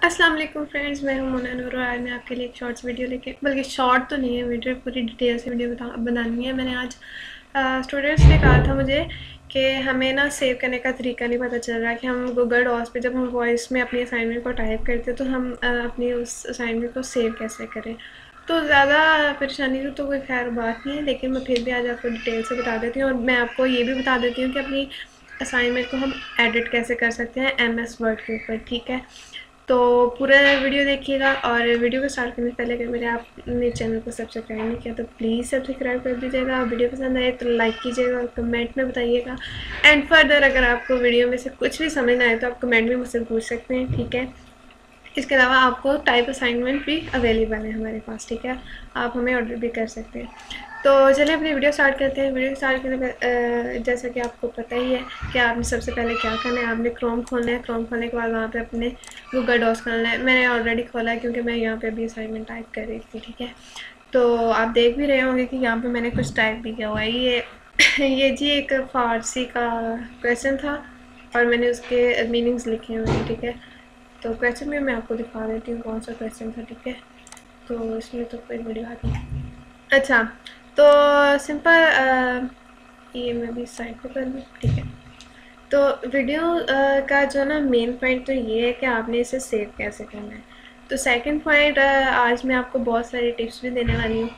अस्सलाम वालेकुम फ्रेंड्स, मैं हूं मोना नूर और आज मैं आपके लिए एक शॉर्ट्स वीडियो लेके, बल्कि शॉर्ट तो नहीं है, वीडियो पूरी डिटेल से वीडियो बनानी है। मैंने आज स्टूडेंट्स ने कहा था मुझे कि हमें ना सेव करने का तरीका नहीं पता चल रहा कि हम गूगल डॉक्स पे जब हम वॉइस में अपनी असाइनमेंट को टाइप करते हैं तो हम अपनी उस असाइनमेंट को सेव कैसे करें। तो ज़्यादा परेशानी की तो कोई खैर बात नहीं है, लेकिन मैं फिर भी आज आपको डिटेल से बता देती हूँ और मैं आपको ये भी बता देती हूँ कि अपनी असाइनमेंट को हम एडिट कैसे कर सकते हैं MS वर्ड के ऊपर। ठीक है, तो पूरा वीडियो देखिएगा। और वीडियो को स्टार्ट करने से पहले अगर आपने चैनल को सब्सक्राइब नहीं किया तो प्लीज़ सब्सक्राइब कर दीजिएगा। वीडियो पसंद आए तो लाइक कीजिएगा और कमेंट में बताइएगा। एंड फर्दर अगर आपको वीडियो में से कुछ भी समझ ना आए तो आप कमेंट में मुझसे पूछ सकते हैं। ठीक है, इसके अलावा आपको टाइप असाइनमेंट भी अवेलेबल है हमारे पास। ठीक है, आप हमें ऑर्डर भी कर सकते हैं। तो चलिए अपनी वीडियो स्टार्ट करते हैं। वीडियो स्टार्ट करने जैसा कि आपको पता ही है कि आपने सबसे पहले क्या करना है, आपने क्रोम खोलना है। क्रोम खोलने के बाद वहाँ पे अपने गूगल डॉक्स खोलना है। मैंने ऑलरेडी खोला है क्योंकि मैं यहाँ पे अभी असाइनमेंट टाइप कर रही थी। ठीक है, तो आप देख भी रहे होंगे कि यहाँ पे मैंने कुछ टाइप भी किया हुआ है। ये जी एक फ़ारसी का क्वेश्चन था और मैंने उसके मीनिंग्स लिखे हुए हैं। ठीक है, तो क्वेश्चन भी मैं आपको दिखा देती हूँ कौन सा क्वेश्चन था। ठीक है, तो इसमें तो कोई बड़ी बात नहीं। अच्छा, तो सिंपल ये मैं भी साइड पे कर लूँ। ठीक है, तो वीडियो का जो ना मेन पॉइंट तो ये है कि आपने इसे सेव कैसे करना है। तो सेकंड पॉइंट, आज मैं आपको बहुत सारी टिप्स भी देने वाली हूँ।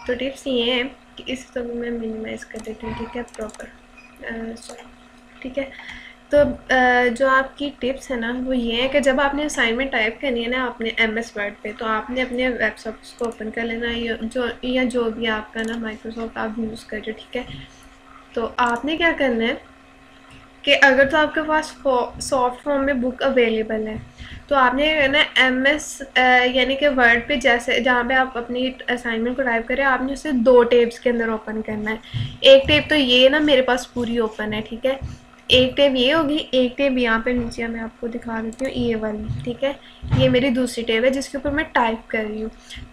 तो टिप्स ये हैं कि इस तो मैं मिनिमाइज़ कर देती हूँ। ठीक है, प्रॉपर सॉरी। ठीक है, तो जो आपकी टिप्स है ना वो ये है कि जब आपने असाइनमेंट टाइप करनी है ना अपने MS वर्ड पे, तो आपने अपने वेबसाइट्स को ओपन कर लेना है, या जो भी आपका ना माइक्रोसॉफ्ट आप यूज़ कर रहे हो। ठीक है, तो आपने क्या करना है कि अगर तो आपके पास सॉफ्ट फॉर्म में बुक अवेलेबल है तो आपने क्या करना है, MS यानी कि वर्ड पे जैसे जहाँ पे आप अपनी असाइनमेंट को टाइप करें, आपने उसे 2 टेब्स के अंदर ओपन करना है। एक टेब तो ये ना मेरे पास पूरी ओपन है। ठीक है, एक टेब ये होगी, एक टेब यहाँ पे नीचे मैं आपको दिखा देती हूँ ये वाली। ठीक है, ये मेरी दूसरी टेब है जिसके ऊपर मैं टाइप कर रही हूँ।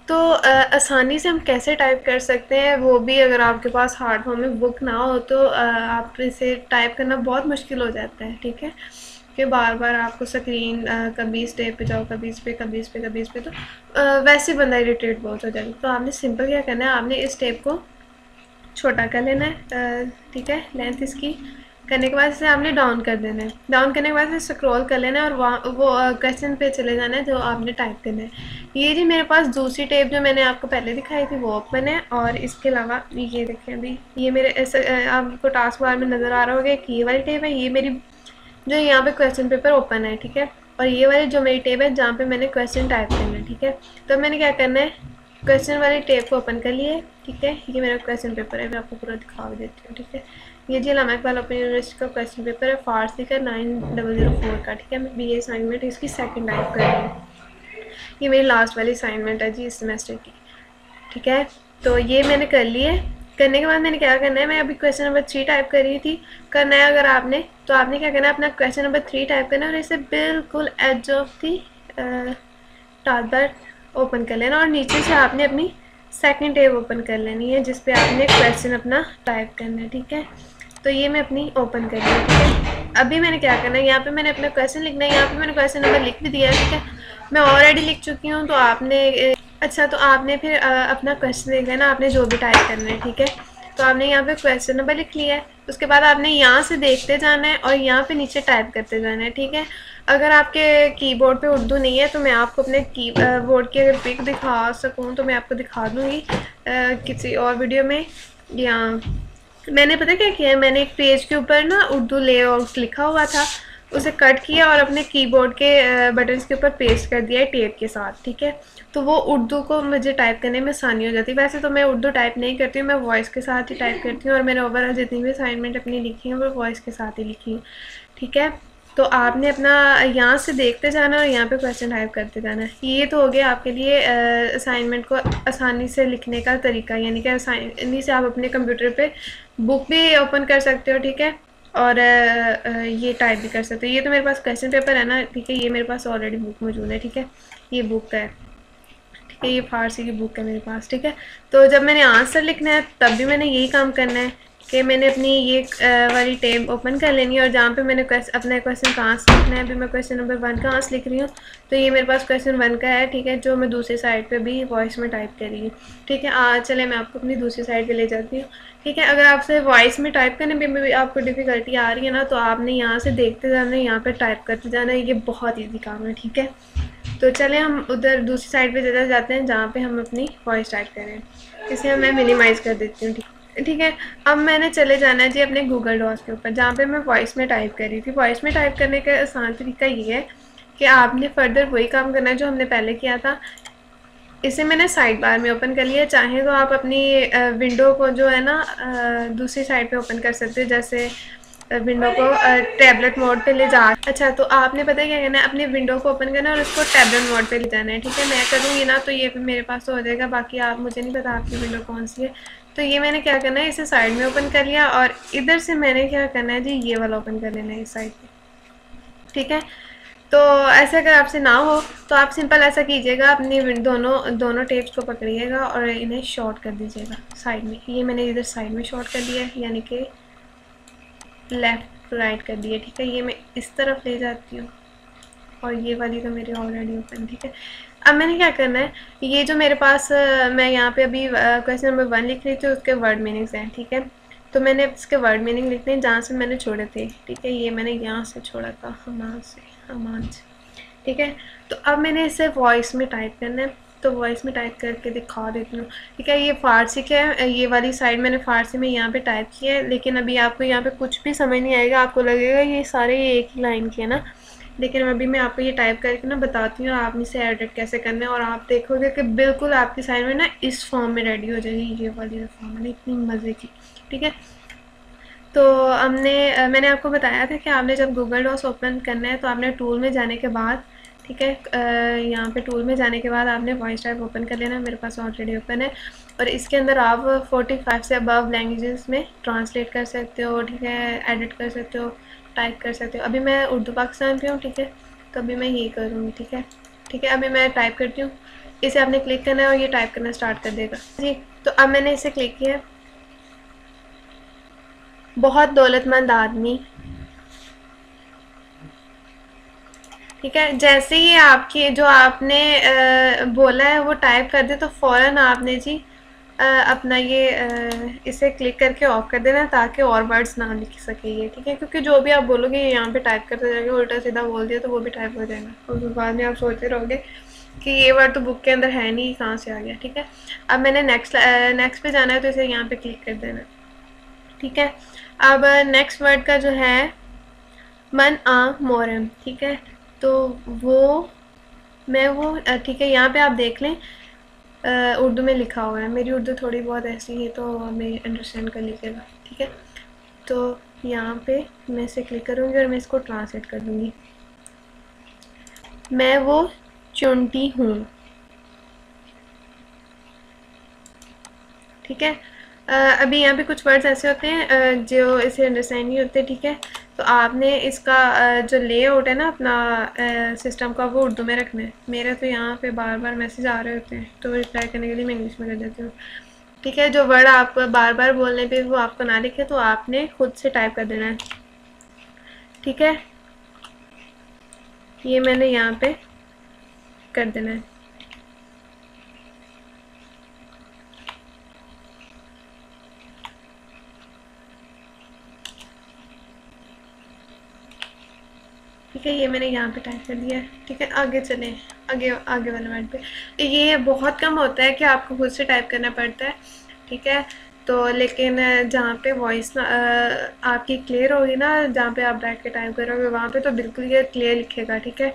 तो आसानी से हम कैसे टाइप कर सकते हैं, वो भी अगर आपके पास हार्ड फॉर्म में बुक ना हो तो आप इसे टाइप करना बहुत मुश्किल हो जाता है। ठीक है, कि बार बार आपको स्क्रीन कभी इस टेप पे जाओ, कभी इस पे, कभी इस पे, कभी इस पे, तो वैसे बंदा इरिटेट बहुत हो जाएगा। तो आपने सिंपल क्या करना है, आपने इस टेप को छोटा कर लेना है। ठीक है, लेंथ इसकी करने के बाद इसे आपने डाउन कर देना है। डाउन करने के बाद इसे स्क्रॉल कर लेना है और वहाँ वो क्वेश्चन पे चले जाना है जो आपने टाइप करना है। ये जी मेरे पास दूसरी टेप जो मैंने आपको पहले दिखाई थी वो ओपन है, और इसके अलावा ये देखें अभी ये मेरे ऐसे आपको टास्क बार में नज़र आ रहा होगा कि ये वाली टेप है, ये मेरी जो यहाँ पे क्वेश्चन पेपर ओपन है। ठीक है, और ये वाली जो मेरी टेप है जहाँ पे मैंने क्वेश्चन टाइप करना है। ठीक है, तो मैंने क्या करना है, क्वेश्चन वाली टेप को ओपन कर लिए। ठीक है, ये मेरा क्वेश्चन पेपर है, मैं आपको पूरा दिखा देती हूँ। ठीक है, ये जी अल्लामा इकबाल ओपन यूनिवर्सिटी का क्वेश्चन पेपर है, फारसी का 9004 का। ठीक है, मैं BA असाइनमेंट इसकी सेकंड टाइप कर रही हूँ। ये मेरी लास्ट वाली असाइनमेंट है जी इस सेमेस्टर की। ठीक है, तो ये मैंने कर लिए। करने के बाद मैंने क्या करना है, मैं अभी क्वेश्चन नंबर 3 टाइप कर रही थी। करना है अगर आपने, तो आपने क्या करना है, अपना क्वेश्चन नंबर 3 टाइप करना है और इसे बिल्कुल edge of the task open कर लेना और नीचे से आपने अपनी सेकंड टेब ओपन कर लेनी है जिस पे आपने क्वेश्चन अपना टाइप करना है। ठीक है, तो ये मैं अपनी ओपन कर रही हूँ। ठीक है, अभी मैंने क्या करना है, यहाँ पे मैंने अपना क्वेश्चन लिखना है। यहाँ पे मैंने क्वेश्चन नंबर लिख भी दिया है। ठीक है, मैं ऑलरेडी लिख चुकी हूँ, तो आपने अच्छा, तो आपने फिर अपना क्वेश्चन देख लेना, आपने जो भी टाइप करना है। ठीक है, तो आपने यहाँ पे क्वेश्चन नंबर लिख लिया है। उसके बाद आपने यहाँ से देखते जाना है और यहाँ पे नीचे टाइप करते जाना है। ठीक है, अगर आपके कीबोर्ड पे उर्दू नहीं है तो मैं आपको अपने कीबोर्ड की अगर पिक दिखा सकूँ तो मैं आपको दिखा दूँगी किसी और वीडियो में। या मैंने पता क्या किया है, मैंने एक पेज के ऊपर ना उर्दू लेआउट लिखा हुआ था, उसे कट किया और अपने कीबोर्ड के बटन्स के ऊपर पेस्ट कर दिया है टेप के साथ। ठीक है, तो वो उर्दू को मुझे टाइप करने में आसानी हो जाती है। वैसे तो मैं उर्दू टाइप नहीं करती हूँ, मैं वॉइस के साथ ही टाइप करती हूँ और मैंने ओवरऑल जितनी भी असाइनमेंट अपनी लिखी है वो वॉइस के साथ ही लिखी है। ठीक है, तो आपने अपना यहाँ से देखते जाना और यहाँ पे क्वेश्चन टाइप करते जाना है। ये तो हो गया आपके लिए असाइनमेंट को आसानी से लिखने का तरीका, यानी कि आसानी से आप अपने कंप्यूटर पे बुक भी ओपन कर सकते हो। ठीक है, और ये टाइप भी कर सकते हो। ये तो मेरे पास क्वेश्चन पेपर है ना। ठीक है, ये मेरे पास ऑलरेडी बुक मौजूद है। ठीक है, ये बुक है। ये फारसी की बुक है मेरे पास। ठीक है, तो जब मैंने आंसर लिखना है तब भी मैंने यही काम करना है कि मैंने अपनी ये वाली टैब ओपन कर लेनी है और जहाँ पे मैंने अपना क्वेश्चन कहाँ से लिखना है, अभी मैं क्वेश्चन नंबर 1 कहाँ से लिख रही हूँ, तो ये मेरे पास क्वेश्चन 1 का है, ठीक है, जो मैं दूसरी साइड पे भी वॉइस में टाइप कर रही हूँ, ठीक है। चले मैं आपको अपनी दूसरी साइड पे ले जाती हूँ, ठीक है। अगर आपसे वॉइस में टाइप करने में भी आपको डिफ़िकल्टी आ रही है ना, तो आपने यहाँ से देखते जाना है, यहाँ पर टाइप करते जाना है, ये बहुत ईजी काम है, ठीक है। तो चले हम उधर दूसरी साइड पे ज़्यादा जाते हैं जहाँ पे हम अपनी वॉइस टाइप करें। इसे मैं मिनिमाइज़ कर देती हूँ, ठीक है। अब मैंने चले जाना है जी अपने गूगल डॉक्स के ऊपर, जहाँ पे मैं वॉइस में टाइप कर रही थी। वॉइस में टाइप करने का आसान तरीका ये है कि आपने फर्दर वही काम करना है जो हमने पहले किया था। इसे मैंने साइड बार में ओपन कर लिया। चाहे तो आप अपनी विंडो को जो है ना दूसरी साइड पे ओपन कर सकते हो, जैसे विंडो को टैबलेट मोड पे ले जा। अच्छा, तो आपने पता है क्या करना है, अपनी विंडो को ओपन करना है और उसको टैबलेट मोड पे ले जाना है, ठीक है। मैं करूँगी ना तो ये मेरे पास तो हो जाएगा, बाकी आप, मुझे नहीं पता आपकी विंडो कौन सी है। तो ये मैंने क्या करना है, इसे साइड में ओपन कर लिया और इधर से मैंने क्या करना है जी, ये वाला ओपन कर लेना है इस साइड पे, ठीक है। तो ऐसे अगर आपसे ना हो तो आप सिंपल ऐसा कीजिएगा, अपनी दोनों टेप्स को पकड़िएगा और इन्हें शॉर्ट कर दीजिएगा साइड में। ये मैंने इधर साइड में शॉर्ट कर दिया है, यानी कि लेफ़्ट राइट कर दिया, ठीक है। ये मैं इस तरफ ले जाती हूँ और ये वाली तो मेरी ऑलरेडी ओपन, ठीक है। अब मैंने क्या करना है, ये जो मेरे पास मैं यहाँ पे अभी क्वेश्चन नंबर 1 लिख रही थी, उसके वर्ड मीनिंग्स हैं, ठीक है। तो मैंने इसके वर्ड मीनिंग लिखने हैं जहाँ से मैंने छोड़े थे, ठीक है। ये मैंने यहाँ से छोड़ा था, हमान से, ठीक है। तो अब मैंने इसे वॉइस में टाइप करना है, तो वॉइस में टाइप करके दिखा देती हूँ, ठीक है। ये फ़ारसी का है, ये वाली साइड मैंने फ़ारसी में यहाँ पे टाइप किया है, लेकिन अभी आपको यहाँ पे कुछ भी समझ नहीं आएगा, आपको लगेगा ये सारे एक ही लाइन के है ना, लेकिन अभी मैं आपको ये टाइप करके ना बताती हूँ आपने इसे एडिट कैसे करना है, और आप देखोगे कि बिल्कुल आपकी साइड में ना इस फॉर्म में रेडी हो जाएगी। ये वाली जो फॉर्म है ना, इतनी मज़े की, ठीक है। तो मैंने आपको बताया था कि आपने जब गूगल डॉक्स ओपन करना है तो आपने टूल में जाने के बाद, ठीक है, यहाँ पे टूल में जाने के बाद आपने वॉइस टाइप ओपन कर लेना। मेरे पास ऑलरेडी ओपन है और इसके अंदर आप 45 से अबव लैंग्वेजेस में ट्रांसलेट कर सकते हो, ठीक है, एडिट कर सकते हो, टाइप कर सकते हो। अभी मैं उर्दू पाकिस्तान पे हूँ, ठीक है, तो अभी मैं ये करूँगी, ठीक है, ठीक है। अभी मैं टाइप करती हूँ, इसे आपने क्लिक करना है और ये टाइप करना स्टार्ट कर देगा जी। तो अब मैंने इसे क्लिक किया, बहुत दौलतमंद आदमी, ठीक है। जैसे ही आपकी जो आपने बोला है वो टाइप कर दे तो फ़ौरन आपने जी अपना ये इसे क्लिक करके ऑफ कर देना, ताकि और वर्ड्स ना लिख सके ये, ठीक है। क्योंकि जो भी आप बोलोगे ये यहाँ पे टाइप करते जाएंगे, उल्टा सीधा बोल दिया तो वो भी टाइप हो जाएगा और फिर बाद में आप सोचते रहोगे कि ये वर्ड तो बुक के अंदर है नहीं, कहाँ से आ गया, ठीक है। अब मैंने नेक्स्ट पे जाना है तो इसे यहाँ पे क्लिक कर देना, ठीक है। अब नेक्स्ट वर्ड का जो है मन आ मोरम, ठीक है। तो वो ठीक है, यहाँ पे आप देख लें उर्दू में लिखा हुआ है। मेरी उर्दू थोड़ी बहुत ऐसी है तो हमें अंडरस्टैंड कर लीजिएगा, ठीक है। तो यहाँ पे मैं इसे क्लिक करूँगी और मैं इसको ट्रांसलेट कर दूँगी। मैं वो चुनती हूँ, ठीक है। अभी यहाँ पे कुछ वर्ड्स ऐसे होते हैं जो इसे अंडरस्टैंड नहीं होते, ठीक है। तो आपने इसका जो लेआउट है ना अपना सिस्टम का, वो उर्दू में रखना है। मेरे तो यहाँ पे बार बार मैसेज आ रहे होते हैं तो रिप्लाई करने के लिए मैं इंग्लिश में कर देती हूँ, ठीक है। जो वर्ड आप बार बार बोलने पे वो आपको ना लिखे तो आपने खुद से टाइप कर देना है, ठीक है। ये मैंने यहाँ पे कर देना है, ठीक है। ये मैंने यहाँ पे टाइप कर दिया है, ठीक है। आगे चलें, आगे वाले वर्ड पे। ये बहुत कम होता है कि आपको खुद से टाइप करना पड़ता है, ठीक है। तो लेकिन जहाँ पे वॉइस ना आपकी क्लियर होगी ना, जहाँ पे आप बैठ के टाइप करोगे वहाँ पे तो बिल्कुल ये क्लियर लिखेगा, ठीक है।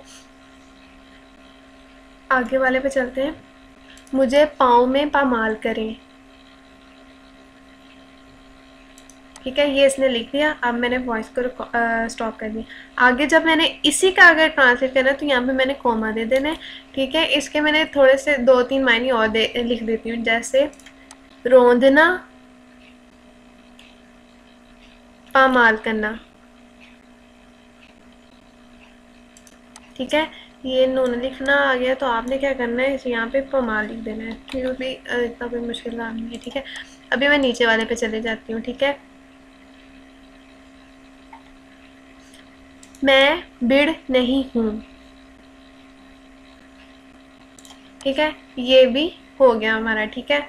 आगे वाले पे चलते हैं। मुझे पाँव में पामाल करें, ठीक है। ये इसने लिख दिया। अब मैंने वॉइस को स्टॉप कर दिया। आगे जब मैंने इसी का अगर ट्रांसलेट करना है तो यहाँ पे मैंने कोमा दे देना है, ठीक है। इसके मैंने थोड़े से 2-3 मायने और लिख देती हूँ, जैसे रोंदना, पामाल करना, ठीक है। ये नून लिखना आ गया तो आपने क्या करना है, इसे यहाँ पे पामाल लिख देना है, क्योंकि इतना कोई मुश्किल काम नहीं है, ठीक है। अभी मैं नीचे वाले पे चले जाती हूँ, ठीक है। मैं बिड़ नहीं हूँ। ठीक है, ये भी हो गया हमारा। ठीक है,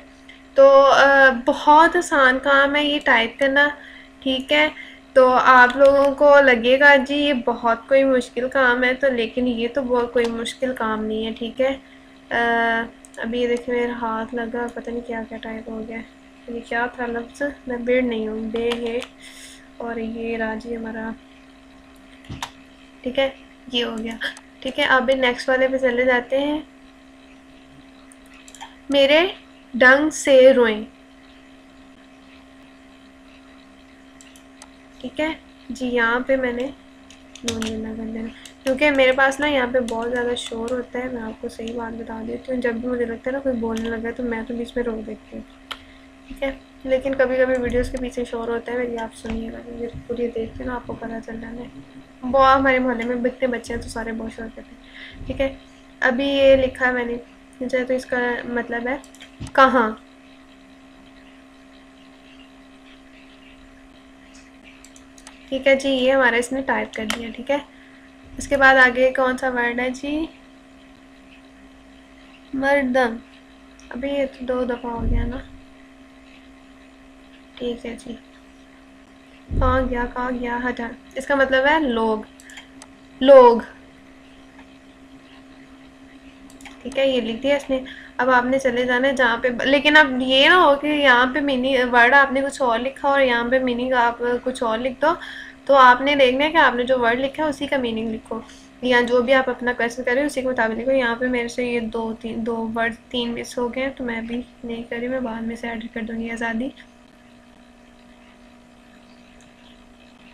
तो बहुत आसान काम है ये टाइप करना। ठीक है, तो आप लोगों को लगेगा जी ये बहुत कोई मुश्किल काम है, तो लेकिन ये तो बहुत कोई मुश्किल काम नहीं है। ठीक है, अभी ये देखिए मेरा हाथ लगा, पता नहीं क्या क्या टाइप हो गया। ये क्या था लफ्ज़, मैं बिड़ नहीं हूँ, बे है, और ये राजी हमारा। ठीक है, ये हो गया। ठीक है, अभी नेक्स्ट वाले पे चले जाते हैं। मेरे डंग से रोएं। ठीक है जी, यहाँ पे मैंने नून लेना कर देना, क्योंकि मेरे पास ना यहाँ पे बहुत ज़्यादा शोर होता है। मैं आपको सही बात बता देती हूँ, जब भी मुझे लगता है ना कोई बोलने लगा तो मैं तो बीच में रोक देती हूँ। ठीक है, लेकिन कभी कभी वीडियोस के पीछे शोर होता है, मेरी आप सुनिएगा, क्योंकि पूरी देखते ना आपको पता चल रहा है। बहुत हमारे मोहल्ले में इतने बच्चे हैं तो सारे बहुत शोर करते हैं। ठीक है, अभी ये लिखा है मैंने मुझे, तो इसका मतलब है कहाँ। ठीक है जी, ये हमारा इसने टाइप कर दिया। ठीक है, इसके बाद आगे कौन सा वर्ड है जी, मर्दम। अभी ये तो 2 दफ़ा हो गया ना। ठीक है जी, कहाँ गया, हटा। इसका मतलब है लोग, लोग। ठीक है, ये लिख दिया इसने। अब आपने चले जाना है जहाँ पे, लेकिन अब ये ना हो कि यहाँ पे मीनिंग वर्ड आपने कुछ और लिखा और यहाँ पे मीनिंग आप कुछ और लिख दो। तो आपने देखना है कि आपने जो वर्ड लिखा है उसी का मीनिंग लिखो, या जो भी आप अपना क्वेश्चन कर रहे हो उसी के मुताबिक लिखो। यहाँ पे मेरे से ये दो वर्ड 3 मिस हो गए हैं, तो मैं भी नहीं करी, मैं बाद में से एडिट कर दूँगी आज़ादी।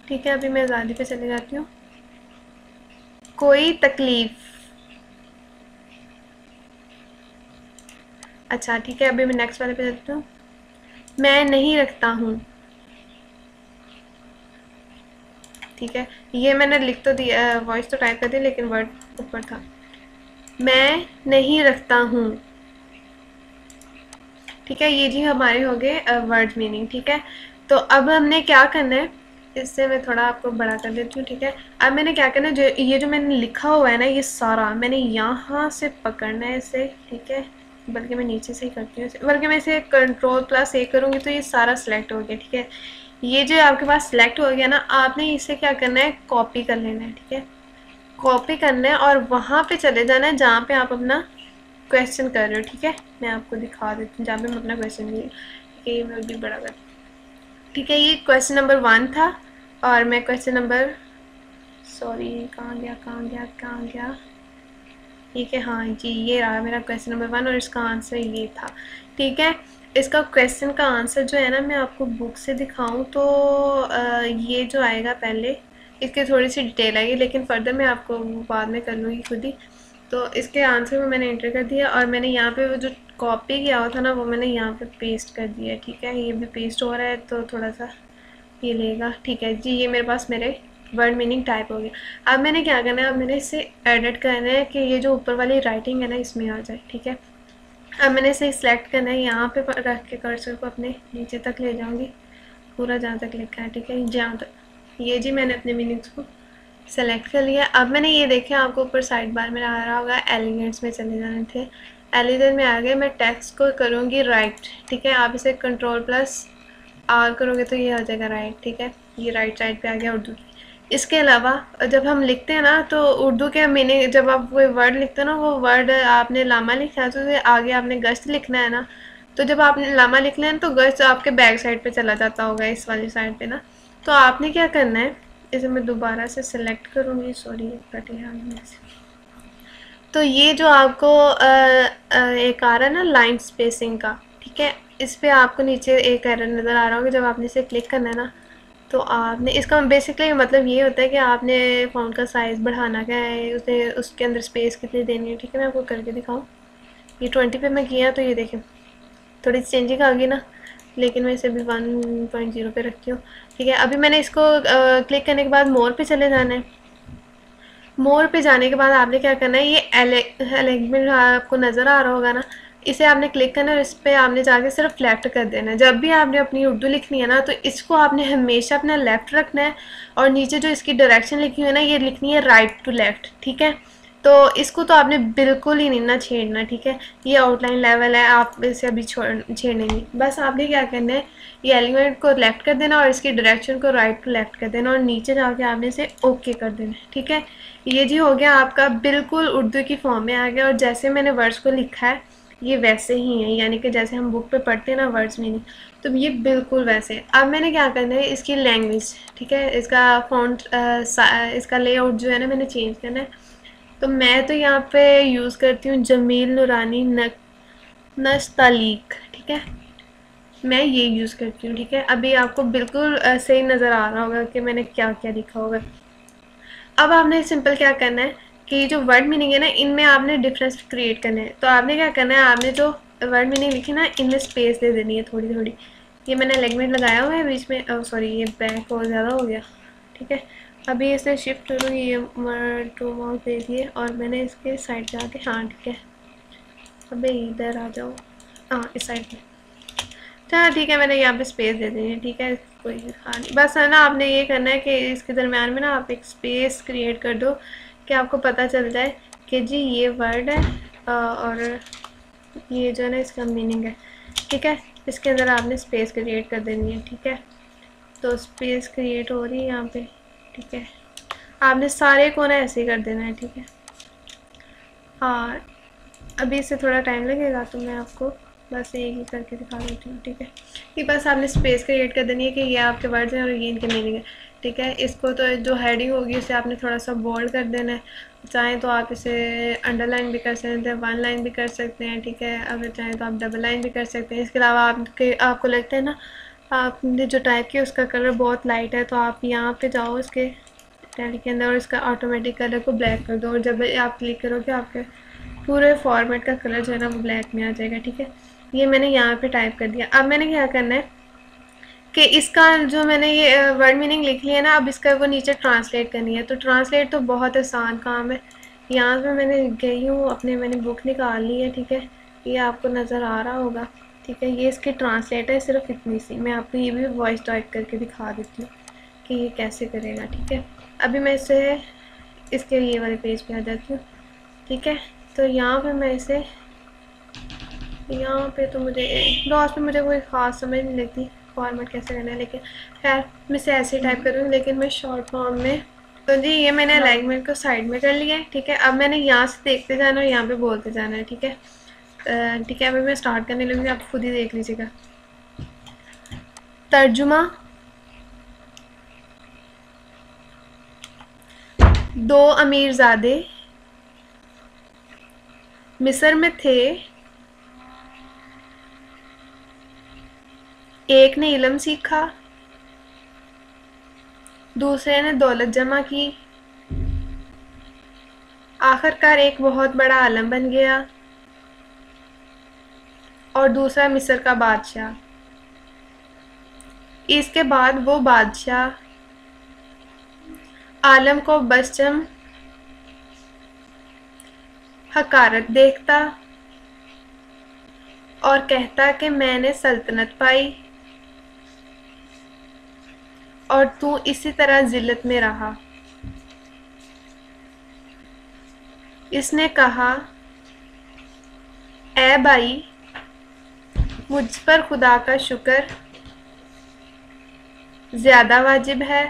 ठीक है, अभी मैं आज़ादी पे चले जाती हूँ। कोई तकलीफ़। अच्छा ठीक है, अभी मैं नेक्स्ट वाले पे चलती हूँ। मैं नहीं रखता हूँ। ठीक है, ये मैंने लिख तो दिया, वॉइस तो टाइप कर दी, लेकिन वर्ड ऊपर था। मैं नहीं रखता हूँ। ठीक है, ये जी हमारे हो गए वर्ड मीनिंग। ठीक है, तो अब हमने क्या करना है, इससे मैं थोड़ा आपको बड़ा कर देती हूँ। ठीक है, अब मैंने क्या करना है, ये जो मैंने लिखा हुआ है ना, ये सारा मैंने यहाँ से पकड़ना है इसे। ठीक है, बल्कि मैं नीचे से ही करती हूँ इसे, बल्कि मैं इसे Ctrl+A करूँगी तो ये सारा सिलेक्ट हो गया। ठीक है, ये जो आपके पास सिलेक्ट हो गया ना, आपने इसे क्या करना है, कॉपी कर लेना है। ठीक है, कॉपी करना है और वहाँ पे चले जाना है जहाँ पे आप अपना क्वेश्चन कर रहे हो। ठीक है, मैं आपको दिखा देती हूँ जहाँ पे मैं अपना क्वेश्चन भी, ये मैं भी बड़ा कर। ठीक है, ये क्वेश्चन नंबर 1 था और मैं क्वेश्चन नंबर, सॉरी कहाँ गया। ठीक है, हाँ जी, ये रहा मेरा क्वेश्चन नंबर 1 और इसका आंसर ये था। ठीक है, इसका क्वेश्चन का आंसर जो है ना, मैं आपको बुक से दिखाऊं तो ये जो आएगा पहले, इसकी थोड़ी सी डिटेल आएगी, लेकिन फर्दर मैं आपको बाद में कर लूँगी खुद ही। तो इसके आंसर में मैंने एंटर कर दिया और मैंने यहाँ पे वो जो कॉपी किया हुआ था ना, वो मैंने यहाँ पे पेस्ट कर दिया। ठीक है, ये भी पेस्ट हो रहा है तो थोड़ा सा ये लेगा। ठीक है जी, ये मेरे पास मेरे वर्ड मीनिंग टाइप हो गया। अब मैंने क्या करना है, अब मैंने इसे एडिट करना है कि ये जो ऊपर वाली राइटिंग है ना इसमें आ जाए। ठीक है, अब मैंने इसे सिलेक्ट करना है, यहाँ पे रख के कर्सर को अपने नीचे तक ले जाऊँगी, पूरा जहाँ तक लिखा है। ठीक है, जहाँ तक, ये जी मैंने अपने मीनिंग्स को सेलेक्ट कर लिया। अब मैंने ये देखा आपको ऊपर साइड बार में आ रहा होगा, एलिगेंट्स में चले जाने थे, एलिगेंट में आ गए। मैं टेक्स्ट को करूँगी राइट। ठीक है, आप इसे Ctrl+R करोगे तो ये हो जाएगा राइट। ठीक है, ये राइट साइड पे आ गया उर्दू की। इसके अलावा जब हम लिखते हैं ना, तो उर्दू के मीनिंग, जब आप कोई वर्ड लिखते हो ना, वो वर्ड आपने लामा लिखा है तो आगे आपने गश्त लिखना है ना, तो जब आपने लामा लिख लिया तो गश्त आपके बैक साइड पे चला जाता होगा, इस वाली साइड पे ना। तो आपने क्या करना है, इसे मैं दोबारा से सिलेक्ट करूँगी, सॉरी कट गया में से। तो ये जो आपको एक आ रहा है ना लाइन स्पेसिंग का, ठीक है, इस पर आपको नीचे एक एरर नज़र आ रहा होगा। जब आपने इसे क्लिक करना है ना, तो आपने इसका बेसिकली मतलब ये होता है कि आपने फ़ॉन्ट का साइज़ बढ़ाना क्या है, उसे उसके अंदर स्पेस कितनी देनी है। ठीक है, मैं आपको करके दिखाऊँ। ये 20 पे मैं किया तो ये देखें थोड़ी चेंजिंग आ गई ना, लेकिन मैं इसे भी 1.0 पे रखती हूँ। ठीक है, अभी मैंने इसको क्लिक करने के बाद मोर पे चले जाना है। मोर पे जाने के बाद आपने क्या करना है, ये एलिमेंट आपको नज़र आ रहा होगा ना, इसे आपने क्लिक करना है और इस पर आपने जाके सिर्फ लेफ़्ट कर देना है। जब भी आपने अपनी उर्दू लिखनी है ना तो इसको आपने हमेशा अपना लेफ़्ट रखना है और नीचे जो इसकी डायरेक्शन लिखी हुई है ना ये लिखनी है राइट टू लेफ़्ट, ठीक है। तो इसको तो आपने बिल्कुल ही नहीं ना छेड़ना, ठीक है। ये आउटलाइन लेवल है, आप इसे अभी छेड़ने नहीं। बस आपने क्या करना है, ये एलिमेंट को लेफ़्ट कर देना और इसकी डायरेक्शन को राइट टू लेफ़्ट कर देना और नीचे जाके आपने इसे ओके कर देना, ठीक है। ये जी हो गया आपका, बिल्कुल उर्दू की फॉर्म में आ गया और जैसे मैंने वर्ड्स को लिखा है ये वैसे ही है, यानी कि जैसे हम बुक पे पढ़ते हैं ना वर्ड्स मीनिंग, तो ये बिल्कुल वैसे। अब मैंने क्या करना है, इसकी लैंग्वेज, ठीक है, इसका फ़ॉन्ट, इसका लेआउट जो है ना मैंने चेंज करना है। तो मैं तो यहाँ पे यूज़ करती हूँ जमील नूरानी नस्तालीक, ठीक है, मैं ये यूज़ करती हूँ, ठीक है। अभी आपको बिल्कुल सही नज़र आ रहा होगा कि मैंने क्या क्या लिखा होगा। अब आपने सिंपल क्या करना है कि जो वर्ड मीनिंग है ना इनमें आपने डिफरेंस क्रिएट करना है। तो आपने क्या करना है, आपने जो वर्ड मीनिंग लिखी ना इनमें स्पेस दे देनी है थोड़ी थोड़ी। ये मैंने लेगमेंट लगाया हुआ है बीच में, सॉरी ये बैक और ज़्यादा हो गया, ठीक है। अभी इसे शिफ्ट करूँगी, ये टू माउस दे दिए और मैंने इसके साइड पे आके, हाँ ठीक है, अबे इधर आ जाओ, हाँ इस साइड पे, चलो ठीक है, मैंने यहाँ पे स्पेस दे दी है, ठीक है। कोई हाँ नहीं, बस है ना आपने ये करना है कि इसके दरम्यान में ना आप एक स्पेस क्रिएट कर दो कि आपको पता चल जाए कि जी ये वर्ड है और ये जो है ना इसका मीनिंग है, ठीक है। इसके अंदर आपने स्पेस क्रिएट कर देनी है, ठीक है। तो स्पेस क्रिएट हो रही है यहाँ पे, ठीक है। आपने सारे को ना ऐसे ही कर देना है, ठीक है। हाँ अभी इससे थोड़ा टाइम लगेगा तो मैं आपको बस एक ही करके दिखा देती हूँ, ठीक है। कि बस आपने स्पेस क्रिएट कर देनी है कि ये आपके वर्ड्स हैं और ये इनके मीनिंग है, ठीक है। इसको तो जो हेडिंग होगी उसे आपने थोड़ा सा बोल्ड कर देना है। चाहें तो आप इसे अंडरलाइन भी कर सकते हैं, वन लाइन भी कर सकते हैं, ठीक है। अगर चाहें तो आप डबल लाइन भी कर सकते हैं। इसके अलावा आपको लगता है ना आपने जो टाइप किया उसका कलर बहुत लाइट है तो आप यहाँ पे जाओ इसके टैली के अंदर और इसका ऑटोमेटिक कलर को ब्लैक कर दो और जब आप क्लिक करोगे आपके पूरे फॉर्मेट का कलर जो है ना वो ब्लैक में आ जाएगा, ठीक है। ये मैंने यहाँ पे टाइप कर दिया। अब मैंने क्या करना है कि इसका जो मैंने ये वर्ड मीनिंग लिख लिया ना, अब इसका वो नीचे ट्रांसलेट करनी है। तो ट्रांसलेट तो बहुत आसान काम है। यहाँ पे मैंने गई हूँ अपने, मैंने बुक निकाल ली है, ठीक है। ये आपको नज़र आ रहा होगा, ठीक है। ये इसकी ट्रांसलेट है सिर्फ इतनी सी। मैं आपको ये भी वॉइस टाइप करके दिखा देती हूँ कि ये कैसे करेगा, ठीक है। अभी मैं इसे इसके ये वाले पेज पे आ जाती हूँ, ठीक है। तो यहाँ पे मैं इसे, यहाँ पे तो मुझे लॉस पे मुझे कोई ख़ास समझ नहीं लगती फॉर्मेट कैसे करना है, लेकिन खैर मैं इसे ऐसे टाइप करूँगी लेकिन मैं शॉर्ट फॉर्म में। तो जी ये मैंने अलाइनमेंट को साइड में कर लिया है, ठीक है। अब मैंने यहाँ से देखते जाना और यहाँ पे बोलते जाना है, ठीक है। ठीक है, अभी मैं स्टार्ट करने लगी, आप खुद ही देख लीजिएगा। तर्जुमा। दो अमीरजादे मिस्र में थे, एक ने इल्म सीखा, दूसरे ने दौलत जमा की, आखिरकार एक बहुत बड़ा आलम बन गया और दूसरा मिस्र का बादशाह। इसके बाद वो बादशाह आलम को बसचम हकारत देखता और कहता कि मैंने सल्तनत पाई और तू इसी तरह जिल्लत में रहा। इसने कहा, ऐ भाई, मुझ पर खुदा का शुक्र ज़्यादा वाजिब है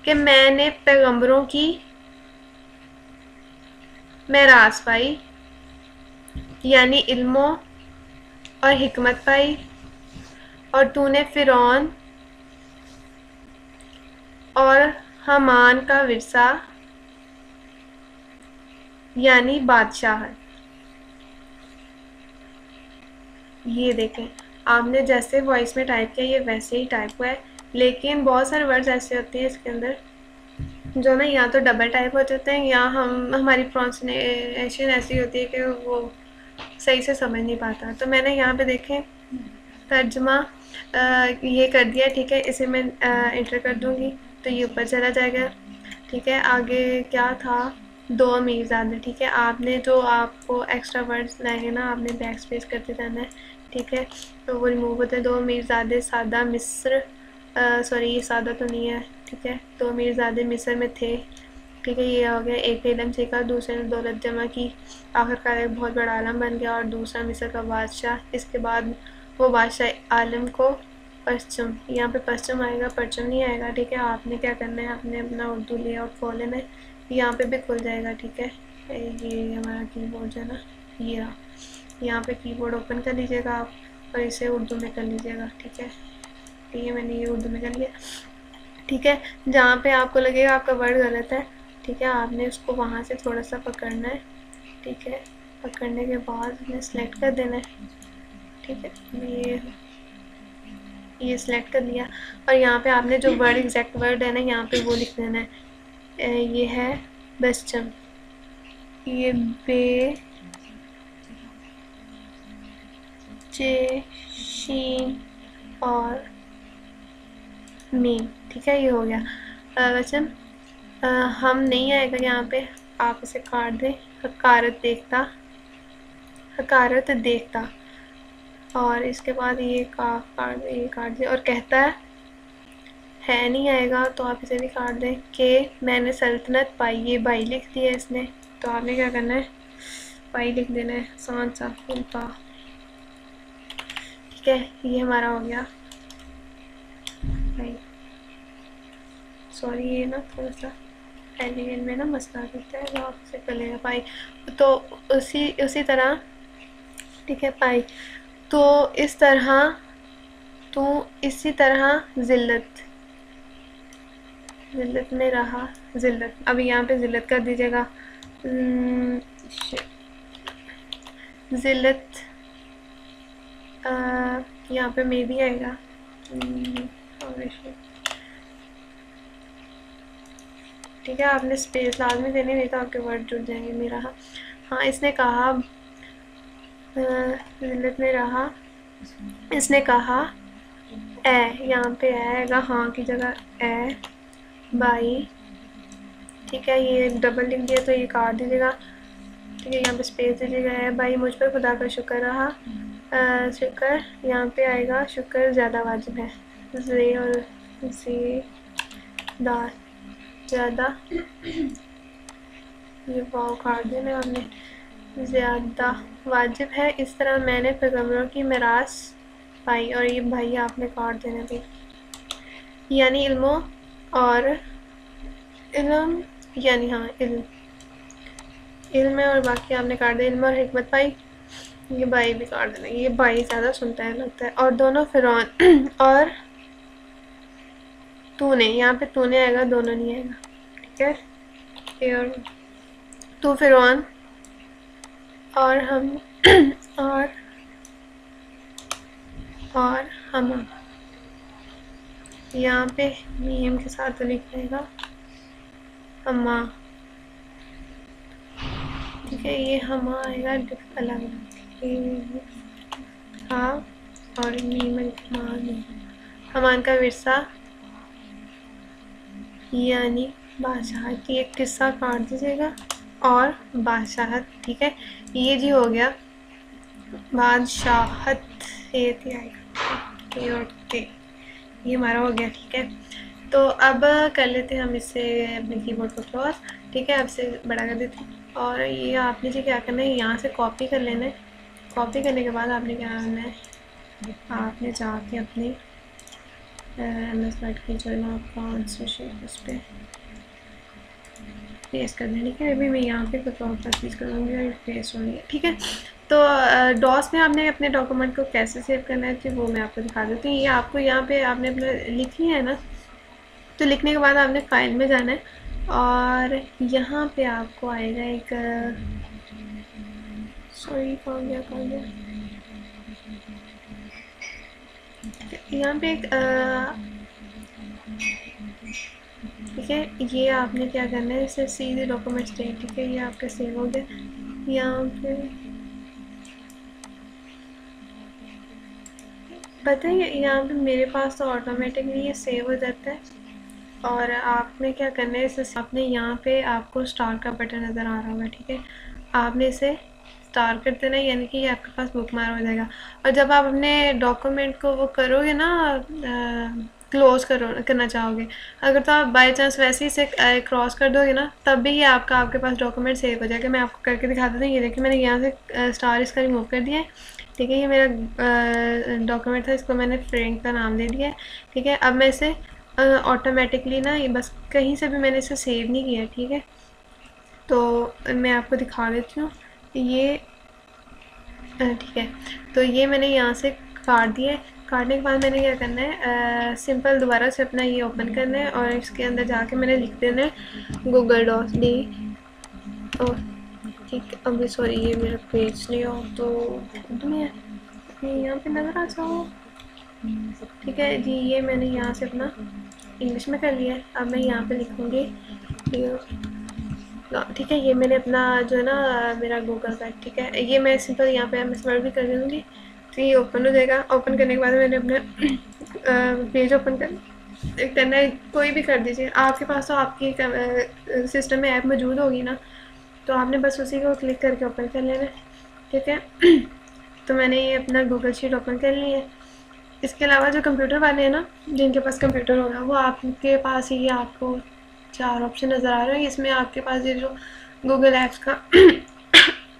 कि मैंने पैगंबरों की मेरास पाई, यानी इल्मों और हिकमत पाई, और तूने फ़िरौन और हामान का विरसा यानी बादशाह है। ये देखें, आपने जैसे वॉइस में टाइप किया ये वैसे ही टाइप हुआ है, लेकिन बहुत सारे वर्ड्स ऐसे होते हैं इसके अंदर जो ना या तो डबल टाइप हो जाते हैं या हमारी प्रोनाउंसिएशन ऐसी होती है कि वो सही से समझ नहीं पाता। तो मैंने यहाँ पे देखें तर्जुमा ये कर दिया, ठीक है। इसे मैं इंटर कर दूँगी तो ये ऊपर चला जाएगा, ठीक है। आगे क्या था, 2 मीरज़ादे, ठीक है। आपने जो आपको एक्स्ट्रा वर्ड्स लगेंगे ना, आपने बैक स्पेस करते जाना है, ठीक है। तो वो रिमूव होते हैं। 2 मीरज़ादे सादा मिस्र, सॉरी ये सादा तो नहीं है, ठीक है। 2 मीरज़ादे मिस्र में थे, ठीक है। ये हो गया। एक ने इल्म सीखा, दूसरे ने दौलत जमा की, आखिरकार एक बहुत बड़ा आलम बन गया और दूसरा मिस्र का बादशाह। इसके बाद वो बादशाह आलम को पश्चिम, यहाँ पे पश्चिम आएगा, परचम नहीं आएगा, ठीक है। आपने क्या करना है, आपने अपना उर्दू लेआउट खोल लेना है, यहाँ पे भी खुल जाएगा, ठीक है। ये हमारा कीबोर्ड है ना, ये रहा। यहाँ पे कीबोर्ड ओपन कर लीजिएगा आप और इसे उर्दू में कर लीजिएगा, ठीक है। ठीक है, मैंने ये उर्दू में कर लिया, ठीक है। जहाँ पे आपको लगेगा आपका वर्ड गलत है, ठीक है, आपने उसको वहाँ से थोड़ा सा पकड़ना है, ठीक है। पकड़ने के बाद आपने सेलेक्ट कर देना है, ठीक है। ये सिलेक्ट कर लिया और यहाँ पे आपने जो वर्ड एग्जैक्ट वर्ड है ना, यहाँ पे वो लिख देना है। ये है बस्चम, ये बे चे शीन और मीम, ठीक है। ये हो गया बच्चन। हम नहीं आएगा यहाँ पे, आप इसे काट दें। हकारत देखता, हकारत देखता, और इसके बाद ये काट दें। और कहता है नहीं आएगा तो आप इसे भी काट दें कि मैंने सल्तनत पाई, ये बाई लिख दिया इसने, तो आपने क्या करना है, बाई लिख देना है, आसान सा उल्टा, ठीक है। ये हमारा हो गया भाई। सॉरी ये ना थोड़ा सा एलियन में ना मसला देता है, वो आपसे कर लेगा पाई। तो उसी तरह, ठीक है, पाई। तो इस तरह, तो इसी तरह ज़िल्लत, ज़िल्लत में रहा, ज़िल्लत। अब यहाँ पे ज़िल्लत कर दीजिएगा, ज़िल्लत। यहाँ पे मे भी आएगा, ठीक है। आपने स्पेस लाजमी देनी, नहीं तो आपके वर्ड जुड़ जाएंगे। मेरा हाँ, इसने कहा, ज़िल्लत में रहा, इसने कहा ए, यहाँ पे आएगा हाँ की जगह ए बाई, ठीक है। ये डबल लिख दिया तो ये काट दीजिएगा, ठीक है। यहाँ पे स्पेस दीजिएगा, ए बाई मुझ पर खुदा का शुक्र रहा, शुक्र यहाँ पे आएगा, शुक्र ज़्यादा वाजिब है, जे और जे दार ज़्यादा, ये वाव काट देना आपने, ज़्यादा वाजिब है। इस तरह मैंने पैगंबरों की मिरास पाई, और ये भाई आपने काट देना भी, यानी इल्मों और इल्म, यानी हाँ इल्म है और बाकी आपने काट दिया, इल्म और हिकमत पाई, ये भाई भी काट देना, ये भाई ज़्यादा सुनता है लगता है। और दोनों फिरौन और तूने, यहाँ पे तूने आएगा, दोनों नहीं आएगा, ठीक है। और तू फिरौन और हम और हम, यहाँ पे मीम के साथ तो लिख देगा हमा, ठीक है। ये हमा आएगा अलग, हाँ, और मीम हमान का विरसा, यानी बादशाहत। ये किस्सा काट दीजिएगा और बादशाहत, ठीक है। ये जी हो गया बादशाहत, ये थी आएगा और के, ये हमारा हो गया, ठीक है। तो अब कर लेते हैं हम इससे अपने कीबोर्ड को क्लोज, ठीक है। अब से बड़ा कर देते हैं और ये आपने जी क्या करना है, यहाँ से कॉपी कर लेना है। कॉपी करने के बाद आपने क्या करना है, आपने जाके अपनी MS वर्ड की जो है ना आपका आंसर शीट उस पर पेस्ट कर दें, ठीक है। अभी मैं यहाँ पे कुछ और चीज़ करूँगी और पेस्ट होगी, ठीक है। तो डॉस में आपने अपने डॉक्यूमेंट को कैसे सेव करना है, तो वो मैं आपको दिखा देती हूँ। ये आपको यहाँ पे आपने अपना लिखी है ना, तो लिखने के बाद आपने फाइल में जाना है और यहाँ पे आपको आएगा एक, सॉरी कौन गया, यहाँ पे एक ठीक है। ये आपने क्या करना है, इसे सीधे डॉक्यूमेंट्स दे, ठीक है। ये आपका सेव हो गया। यहाँ पे पता है यहाँ पे मेरे पास तो ऑटोमेटिकली ये सेव हो जाता है, और आपने क्या करना है, इसे आपने यहाँ पे आपको स्टार का बटन नज़र आ रहा होगा, ठीक है। आपने इसे स्टार कर देना, यानी कि ये आपके पास बुक मार हो जाएगा। और जब आप अपने डॉक्यूमेंट को वो करोगे ना, क्लोज़ करना चाहोगे, अगर तो आप बाई चांस वैसे ही से क्रॉस कर दोगे ना, तब भी ये आपके पास डॉक्यूमेंट सेव हो जाएगा। मैं आपको करके दिखा देती हूँ। ये देखिए, मैंने यहाँ से स्टार इसका रिमूव कर दिया है, ठीक है। ये मेरा डॉक्यूमेंट था, इसको मैंने फ्रेंड का नाम दे दिया है, ठीक है। अब मैं इसे ऑटोमेटिकली ना, ये बस कहीं से भी मैंने इसे सेव नहीं किया, ठीक है। तो मैं आपको दिखा देती हूँ ये, ठीक है। तो ये मैंने यहाँ से काट दिया है। काटने के बाद मैंने क्या करना है, सिंपल दोबारा से अपना ये ओपन करना है और इसके अंदर जाके मैंने लिख देना है गूगल डॉक्स डी। और ठीक है, अभी सॉरी ये मेरा पेज नहीं हो तो दुनिया यहाँ पे नज़र आ जाओ, ठीक है जी। ये मैंने यहाँ से अपना इंग्लिश में कर लिया है। अब मैं यहाँ पे लिखूँगी, ठीक है। ये मैंने अपना जो है ना मेरा गूगल का, ठीक है। ये मैं सिंपल यहाँ पे मैं स्मर्ट भी कर दूँगी, तो ये ओपन हो जाएगा। ओपन करने के बाद मैंने अपना पेज ओपन करना है, कोई भी कर दीजिए। आपके पास तो आपकी सिस्टम में ऐप मौजूद होगी ना, तो आपने बस उसी को क्लिक करके ओपन कर लेना है, ठीक है। तो मैंने ये अपना गूगल शीट ओपन कर ली है। इसके अलावा जो कंप्यूटर वाले हैं ना, जिनके पास कंप्यूटर होगा, वो आपके पास ही आपको 4 ऑप्शन नज़र आ रहे हैं। इसमें आपके पास ये जो गूगल एप्स का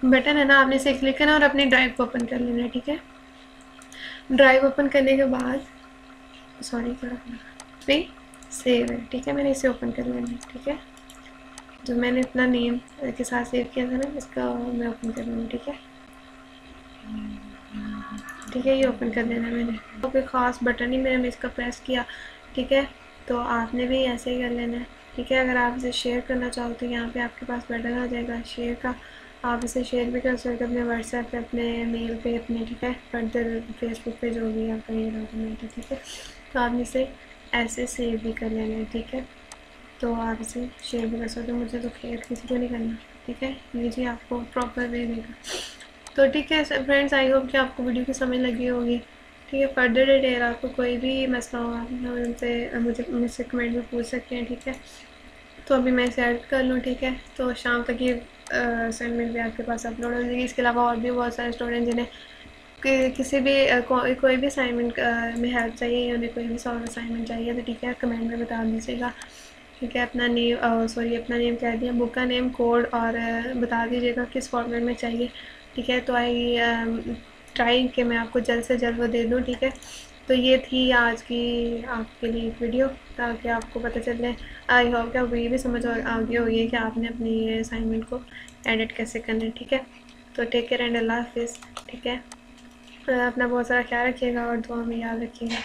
बटन है ना, आपने इसे क्लिक करना और अपनी ड्राइव को ओपन कर लेना है, ठीक है। ड्राइव ओपन करने के बाद सॉरी पे सेव है, ठीक है। मैंने इसे ओपन कर लेना है, ठीक है। जो मैंने अपना नेम के साथ सेव किया था ना, इसका मैं ओपन कर लूँगी, ठीक है। ठीक है, ये ओपन कर देना मैंने। तो कोई ख़ास बटन ही मैंने इसका प्रेस किया, ठीक है। तो आपने भी ऐसे ही कर लेना है, ठीक है। अगर आप इसे शेयर करना चाहो तो यहाँ पे आपके पास बटन आ जाएगा शेयर का, आप इसे शेयर भी कर सकते हो अपने व्हाट्सएप पे, अपने मेल पे, अपने, ठीक है, फर्दर फेसबुक पे, जो भी आपका ये डॉक्यूमेंट है, ठीक है। तो आपने इसे ऐसे सेव भी कर लेना है, ठीक है। तो आप इसे शेयर भी कर सकते हो, मुझे तो खैर किसी को नहीं करना, ठीक है। ये जी आपको प्रॉपर वे देगा। तो ठीक है फ्रेंड्स, आई होप कि आपको वीडियो की समझ लगी होगी, ठीक है। फर्दर डिटेल आपको कोई भी मसला हो, आप मुझसे कमेंट में पूछ सकते हैं, ठीक है। तो अभी मैं इसे एडिट कर लूँ, ठीक है। तो शाम तक ये असाइनमेंट भी आपके पास अपलोड हो जाएगी। इसके अलावा और भी बहुत सारे स्टूडेंट जिन्हें किसी भी कोई भी असाइनमेंट में हेल्प चाहिए, या उन्हें कोई भी सॉल्व असाइनमेंट चाहिए, तो ठीक है, कमेंट में बता दीजिएगा, ठीक है। अपना नेम कह दिया, बुक का नेम, कोड, और बता दीजिएगा किस फॉर्मेट में चाहिए, ठीक है। तो आई ट्राई कि मैं आपको जल्द से जल्द वो दे दूँ, ठीक है। तो ये थी आज की आपके लिए एक वीडियो, ताकि आपको पता चले, आई होप कि आपको ये भी समझ आ गई होगी कि आपने अपनी ये असाइनमेंट को एडिट कैसे करना है, ठीक है। तो टेक केयर एंड अल्लाह हाफिज़, ठीक है। अपना बहुत सारा ख्याल रखिएगा और दुआ में याद रखिएगा।